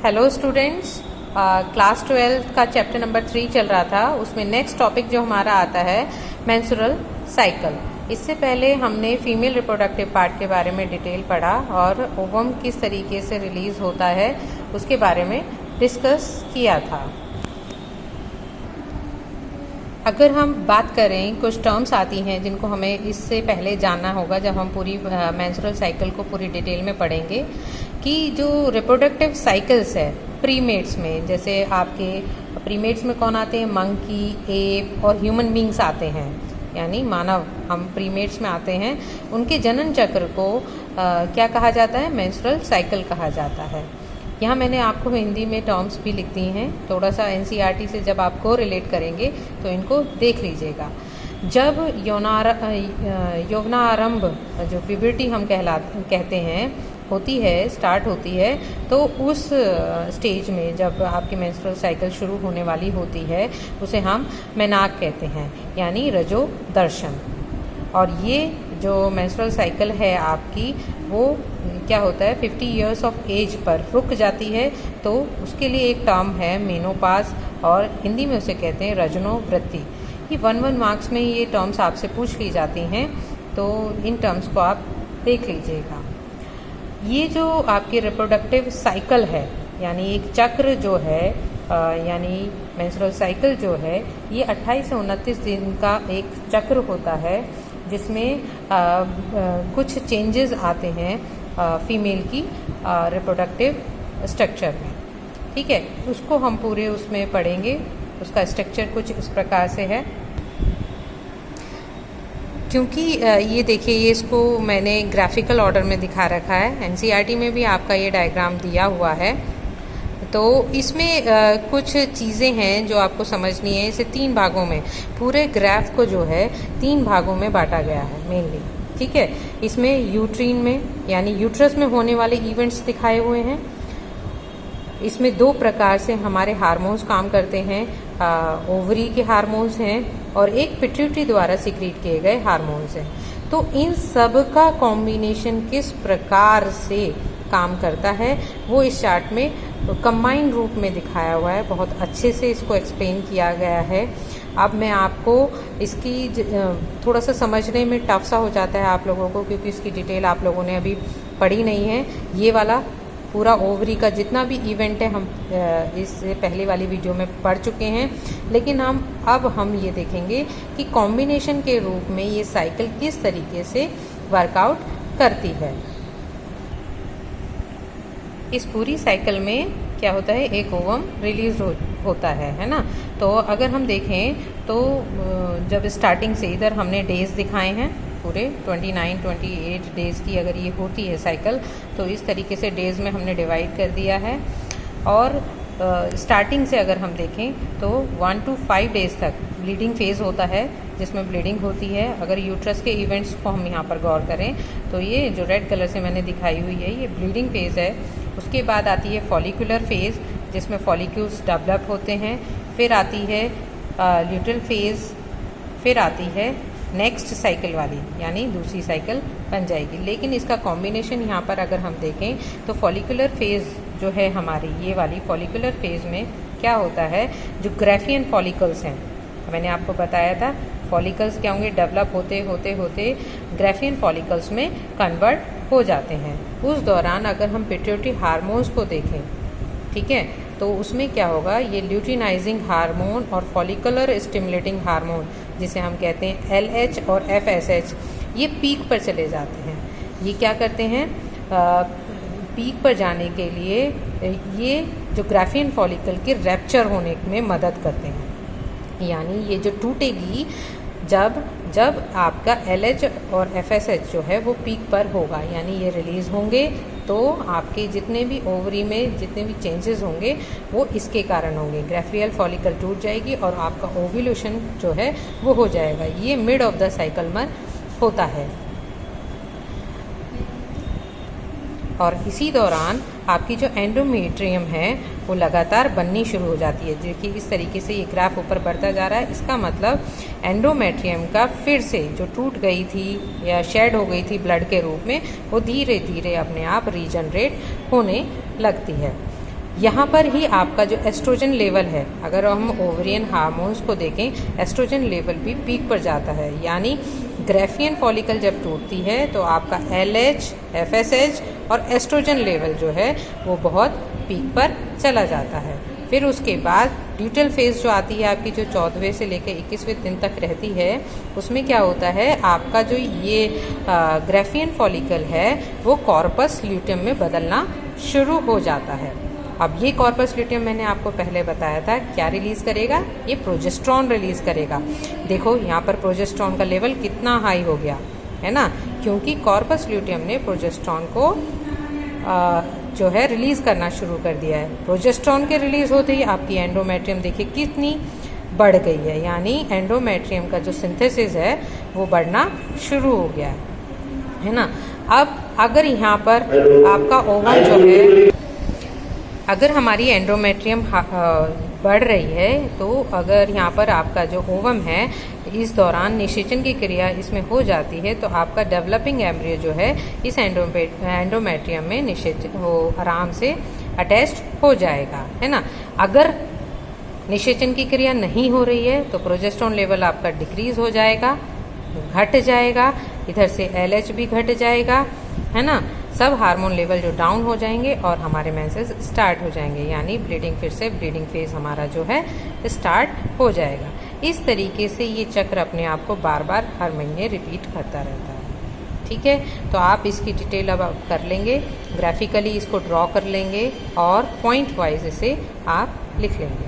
Hello students, class 12 का chapter number 3 चल रहा था। उसमें नेक्स्ट टॉपिक जो हमारा आता है मेंस्ट्रुअल साइकिल। इससे पहले हमने फीमेल रिप्रोडक्टिव पार्ट के बारे में डिटेल पढ़ा और ओवम किस तरीके से रिलीज होता है उसके बारे में डिस्कस किया था। अगर हम बात करें, कुछ टर्म्स आती हैं जिनको हमें इससे पहले जानना होगा जब हम पूरी मेंस्ट्रुअल साइकिल को पूरी डिटेल में पढ़ेंगे, कि जो रिप्रोडक्टिव साइकिल्स है प्रीमेट्स में, जैसे आपके प्रीमेट्स में कौन आते हैं, मंकी, एप और ह्यूमन बींग्स आते हैं, यानी मानव हम प्रीमेट्स में आते हैं। उनके जनन चक्र को क्या कहा जाता है, मेंस्ट्रुअल साइकिल कहा जाता है। यहाँ मैंने आपको हिंदी में टर्म्स भी लिख दी हैं, थोड़ा सा एनसीईआरटी से जब आपको रिलेट करेंगे तो इनको देख लीजिएगा। जब यौवनारंभ जो प्यूबर्टी हम कहते हैं होती है, स्टार्ट होती है, तो उस स्टेज में जब आपकी मेंस्ट्रुअल साइकिल शुरू होने वाली होती है उसे हम मेनाक कहते हैं, यानी रजो दर्शन। और ये जो मेंस्ट्रुअल साइकिल है आपकी, वो क्या होता है 50 इयर्स ऑफ एज पर रुक जाती है, तो उसके लिए एक टर्म है मेनोपाज, और हिंदी में उसे कहते हैं रजनोवृत्ति। ये 1 मार्क्स में ये टर्म्स आपसे पूछ ली जाती हैं, तो इन टर्म्स को आप देख लीजिएगा। ये जो आपकी रिप्रोडक्टिव साइकिल है, यानी एक चक्र जो है, यानी मेंस्ट्रुअल साइकिल जो है, ये 28 से 29 दिन का एक चक्र होता है, जिसमें कुछ चेंजेस आते हैं फीमेल की रिप्रोडक्टिव स्ट्रक्चर में। ठीक है, उसको हम पूरे उसमें पढ़ेंगे। उसका स्ट्रक्चर कुछ इस प्रकार से है। क्योंकि ये देखिए, ये इसको मैंने ग्राफिकल ऑर्डर में दिखा रखा है, एनसीईआरटी में भी आपका ये डायग्राम दिया हुआ है। तो इसमें कुछ चीज़ें हैं जो आपको समझनी है। इसे 3 भागों में, पूरे ग्राफ को जो है 3 भागों में बांटा गया है मेनली। ठीक है, इसमें यूट्रीन में यानी यूट्रस में होने वाले इवेंट्स दिखाए हुए हैं। इसमें 2 प्रकार से हमारे हार्मोन्स काम करते हैं, ओवरी के हार्मोन्स हैं और एक पिट्यूटरी द्वारा सिक्रीट किए गए हार्मोन्स हैं। तो इन सब का कॉम्बिनेशन किस प्रकार से काम करता है वो इस चार्ट में कंबाइंड रूप में दिखाया हुआ है। बहुत अच्छे से इसको एक्सप्लेन किया गया है। अब मैं आपको इसकी थोड़ा सा समझने में टफ सा हो जाता है आप लोगों को, क्योंकि इसकी डिटेल आप लोगों ने अभी पढ़ी नहीं है। ये वाला पूरा ओवरी का जितना भी इवेंट है हम इससे पहले वाली वीडियो में पढ़ चुके हैं, लेकिन अब हम ये देखेंगे कि कॉम्बिनेशन के रूप में ये साइकिल किस तरीके से वर्कआउट करती है। इस पूरी साइकिल में क्या होता है, एक ओवम रिलीज होता है ना। तो अगर हम देखें तो जब स्टार्टिंग से इधर हमने डेज दिखाए हैं पूरे 29-28 डेज़ की अगर ये होती है साइकिल, तो इस तरीके से डेज़ में हमने डिवाइड कर दिया है। और स्टार्टिंग से अगर हम देखें तो 1 to 5 डेज़ तक ब्लीडिंग फेज़ होता है, जिसमें ब्लीडिंग होती है। अगर यूट्रस के इवेंट्स को हम यहाँ पर गौर करें तो ये जो रेड कलर से मैंने दिखाई हुई है, ये ब्लीडिंग फेज़ है। उसके बाद आती है फॉलिकुलर फेज़, जिसमें फॉलिक्यूल्स डेवलप होते हैं। फिर आती है ल्यूटल फेज़, फिर आती है नेक्स्ट साइकिल वाली, यानी दूसरी साइकिल बन जाएगी। लेकिन इसका कॉम्बिनेशन यहाँ पर अगर हम देखें तो फॉलिकुलर फेज़ जो है हमारी, ये वाली फॉलिकुलर फेज़ में क्या होता है, जो ग्राफियन फॉलिकल्स हैं, मैंने आपको बताया था फॉलिकल्स क्या होंगे, डेवलप होते होते होते ग्राफियन फॉलिकल्स में कन्वर्ट हो जाते हैं। उस दौरान अगर हम पिट्यूटरी हार्मोन्स को देखें, ठीक है, तो उसमें क्या होगा, ये ल्यूटिनाइजिंग हार्मोन और फॉलिकुलर स्टिमुलेटिंग हार्मोन, जिसे हम कहते हैं LH और FSH, ये पीक पर चले जाते हैं। ये क्या करते हैं, पीक पर जाने के लिए ये जो ग्राफियन फॉलिकल के रैप्चर होने में मदद करते हैं। यानी ये जो टूटेगी जब आपका LH और FSH जो है वो पीक पर होगा, यानी ये रिलीज़ होंगे, तो आपके जितने भी ओवरी में जितने भी चेंजेस होंगे वो इसके कारण होंगे। ग्राफियल फॉलिकल टूट जाएगी और आपका ओव्यूलेशन जो है वो हो जाएगा। ये मिड ऑफ द साइकिल में होता है। और इसी दौरान आपकी जो एंडोमेट्रियम है वो लगातार बननी शुरू हो जाती है। देखिए इस तरीके से ये ग्राफ ऊपर बढ़ता जा रहा है। इसका मतलब एंडोमेट्रियम का फिर से जो टूट गई थी या शेड हो गई थी ब्लड के रूप में, वो धीरे धीरे अपने आप रीजनरेट होने लगती है। यहाँ पर ही आपका जो एस्ट्रोजन लेवल है, अगर हम ओवरियन हार्मोन्स को देखें, एस्ट्रोजन लेवल भी पीक पर जाता है। यानी ग्राफियन फॉलिकल जब टूटती है तो आपका LH, FSH और एस्ट्रोजन लेवल जो है वो बहुत पीक पर चला जाता है। फिर उसके बाद ड्यूटल फेज जो आती है आपकी, जो 14वें से लेकर 21वें दिन तक रहती है, उसमें क्या होता है, आपका जो ये ग्राफियन फॉलिकल है वो कॉर्पस ल्यूटियम में बदलना शुरू हो जाता है। अब ये कॉर्पस ल्यूटियम मैंने आपको पहले बताया था क्या रिलीज़ करेगा, ये प्रोजेस्ट्रॉन रिलीज़ करेगा। देखो यहाँ पर प्रोजेस्ट्रॉन का लेवल कितना हाई हो गया है ना, क्योंकि कॉर्पस ल्यूटियम ने प्रोजेस्ट्रॉन को जो है रिलीज़ करना शुरू कर दिया है। प्रोजेस्ट्रॉन के रिलीज़ होते ही आपकी एंडोमेट्रियम देखिए कितनी बढ़ गई है, यानी एंडोमेट्रियम का जो सिंथेसिस है वो बढ़ना शुरू हो गया है ना। अब अगर यहाँ पर आपका ओवम जो है, अगर हमारी एंडोमेट्रियम बढ़ रही है, तो अगर यहाँ पर आपका जो ओवम है इस दौरान निषेचन की क्रिया इसमें हो जाती है, तो आपका डेवलपिंग एम्ब्रियो जो है इस एंडोमेट्रियम में निषेचन वो आराम से अटैच्ड हो जाएगा, है ना। अगर निषेचन की क्रिया नहीं हो रही है तो प्रोजेस्टेरोन लेवल आपका डिक्रीज हो जाएगा, घट जाएगा, इधर से LH भी घट जाएगा, है ना। सब हार्मोन लेवल जो डाउन हो जाएंगे और हमारे मेंसेस स्टार्ट हो जाएंगे, यानी ब्लीडिंग, फिर से ब्लीडिंग फेज हमारा जो है स्टार्ट हो जाएगा। इस तरीके से ये चक्र अपने आप को बार बार हर महीने रिपीट करता रहता है। ठीक है, तो आप इसकी डिटेल अब कर लेंगे, ग्राफिकली इसको ड्रॉ कर लेंगे और पॉइंट वाइज इसे आप लिख लेंगे।